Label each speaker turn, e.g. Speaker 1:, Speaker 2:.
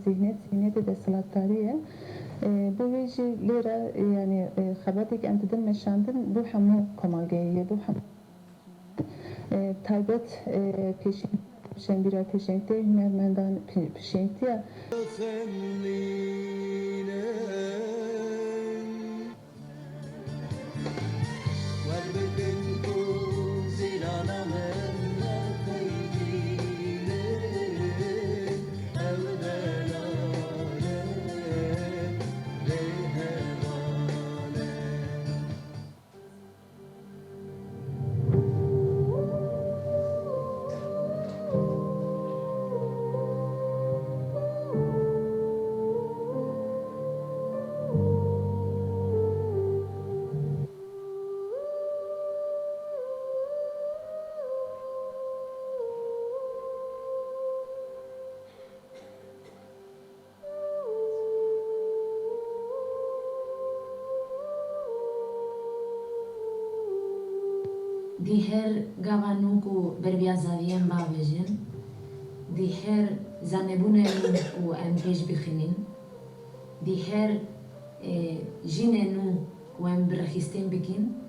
Speaker 1: zihniyeti de salatariye. Bu veci lira yani xabatek emtidin meşandın bu hamu komageye bu hamu taybet peşin bira peşinte hünermendan peşintiye
Speaker 2: دیهر گوانوک و بربیازاویم باوجن دیهر زنبونه و امپیج بخینین دیهر جیننو و ام برخیستین بگین